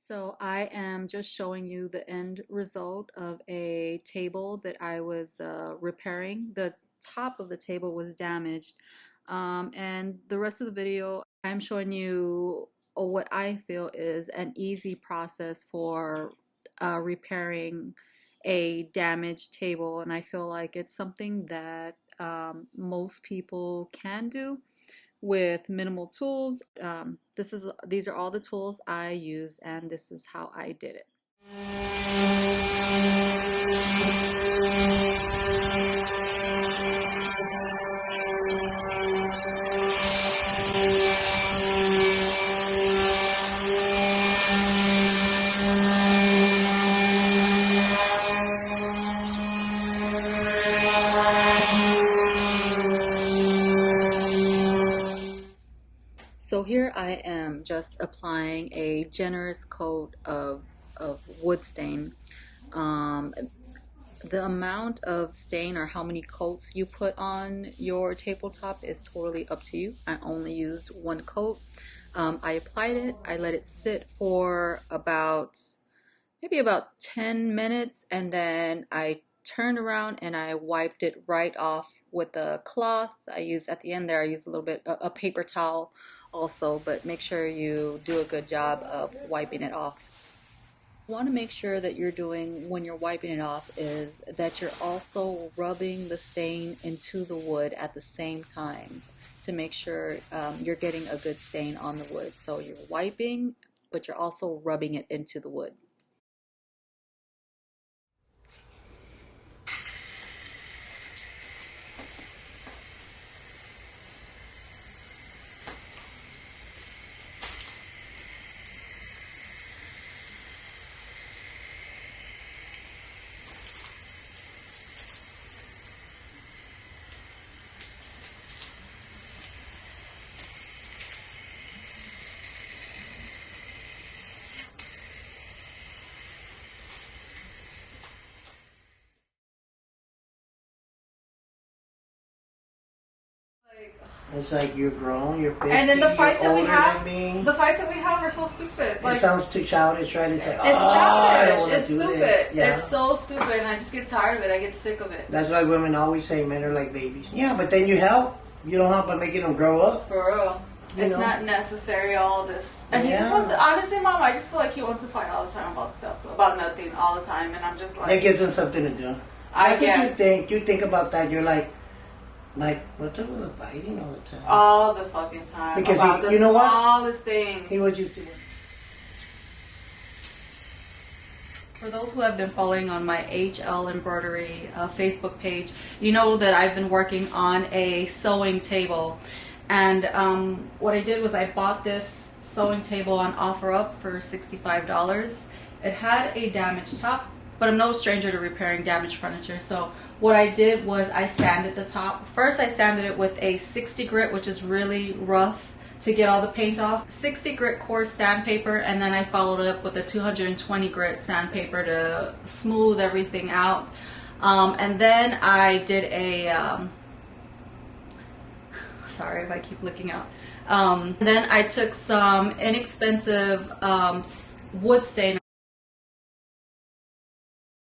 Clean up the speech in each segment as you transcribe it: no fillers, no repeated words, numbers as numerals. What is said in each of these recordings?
So I am just showing you the end result of a table that I was repairing. The top of the table was damaged, and the rest of the video I'm showing you what I feel is an easy process for repairing a damaged table, and I feel like it's something that most people can do with minimal tools. These are all the tools I use, and this is how I did it. So here I am just applying a generous coat of wood stain. The amount of stain or how many coats you put on your tabletop is totally up to you. I only used one coat. I applied it, I let it sit for maybe about 10 minutes, and then I turned around and I wiped it right off with a cloth. I used at the end there, I used a little bit a paper towel also, but make sure you do a good job of wiping it off. You want to make sure that you're doing when you're wiping it off is that you're also rubbing the stain into the wood at the same time to make sure you're getting a good stain on the wood. So you're wiping, but you're also rubbing it into the wood. It's like you're grown, you're 50, and then the fights that we have are so stupid. Like, it sounds too childish, right? It's like, it's childish. It's stupid. Yeah. It's so stupid, and I just get tired of it. I get sick of it. That's why women always say men are like babies. Yeah, but then you help. You don't help by making them grow up. For real. It's not necessary, all this. And he just wants to, honestly, Mom, I just feel like he wants to fight all the time about stuff, about nothing, all the time. And I'm just like... That gives him something to do. I guess. What you think. You think about that, you're like, what's up with the fighting all the time? All the fucking time. Because about the smallest things. He was used to it. For those who have been following on my HL Embroidery Facebook page, you know that I've been working on a sewing table. And what I did was I bought this sewing table on OfferUp for $65. It had a damaged top, but I'm no stranger to repairing damaged furniture. So what I did was I sanded the top. First I sanded it with a 60 grit, which is really rough to get all the paint off. 60 grit coarse sandpaper, and then I followed it up with a 220 grit sandpaper to smooth everything out. And then I did a, sorry if I keep looking out. Then I took some inexpensive wood stain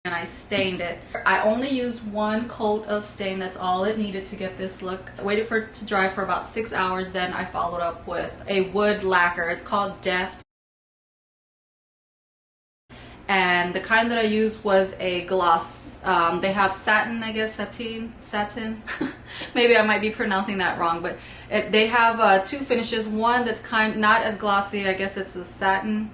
and I stained it. I only used one coat of stain, that's all it needed to get this look. I waited for it to dry for about 6 hours, then I followed up with a wood lacquer. It's called Deft. And the kind that I used was a gloss. They have satin, I guess, satin. Maybe I might be pronouncing that wrong, but they have two finishes. One that's not as glossy, I guess it's a satin,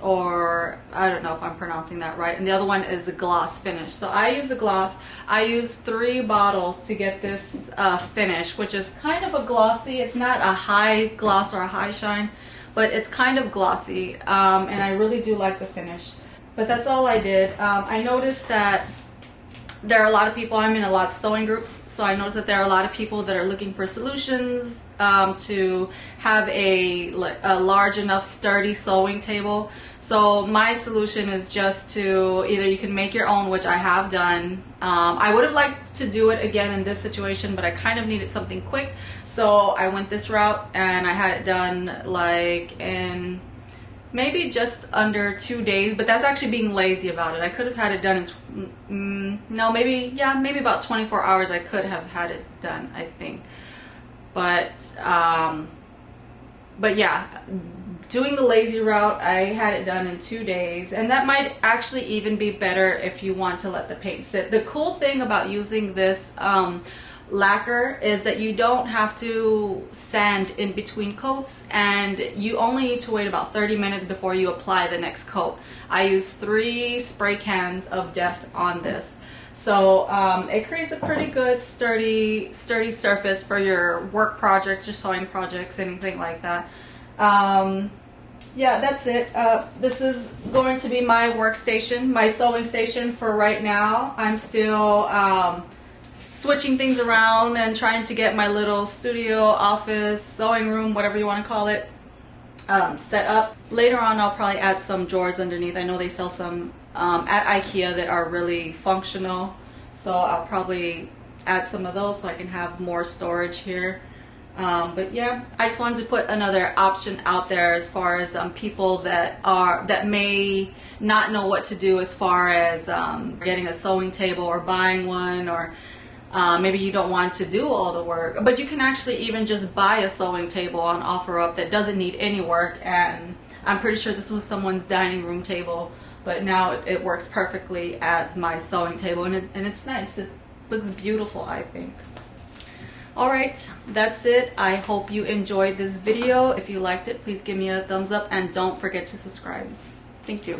or I don't know if I'm pronouncing that right, and the other one is a gloss finish. So I use a gloss. I used 3 bottles to get this finish, which is kind of a glossy. It's not a high gloss or a high shine, but it's kind of glossy, and I really do like the finish. But that's all I did. I noticed that there are a lot of people, I'm in a lot of sewing groups, so I noticed that there are a lot of people that are looking for solutions to have a large enough sturdy sewing table. So my solution is just to either you can make your own, which I have done. I would have liked to do it again in this situation, but I kind of needed something quick, so I went this route and I had it done like in maybe just under 2 days, but that's actually being lazy about it. I could have had it done in no, maybe about 24 hours I could have had it done, I think. But yeah, doing the lazy route, I had it done in 2 days, and that might actually even be better if you want to let the paint sit. The cool thing about using this lacquer is that you don't have to sand in between coats, and you only need to wait about 30 minutes before you apply the next coat. I use 3 spray cans of Deft on this, so it creates a pretty good sturdy surface for your work projects, your sewing projects, anything like that. Yeah, that's it. This is going to be my workstation, my sewing station for right now. I'm still switching things around and trying to get my little studio, office, sewing room, whatever you want to call it, set up. Later on, I'll probably add some drawers underneath. I know they sell some at IKEA that are really functional, so I'll probably add some of those so I can have more storage here. But yeah, I just wanted to put another option out there as far as people that may not know what to do as far as getting a sewing table or buying one, or maybe you don't want to do all the work, but you can actually even just buy a sewing table on OfferUp that doesn't need any work. And I'm pretty sure this was someone's dining room table, but now it works perfectly as my sewing table, and it's nice. It looks beautiful, I think. Alright, that's it. I hope you enjoyed this video. If you liked it, please give me a thumbs up and don't forget to subscribe. Thank you.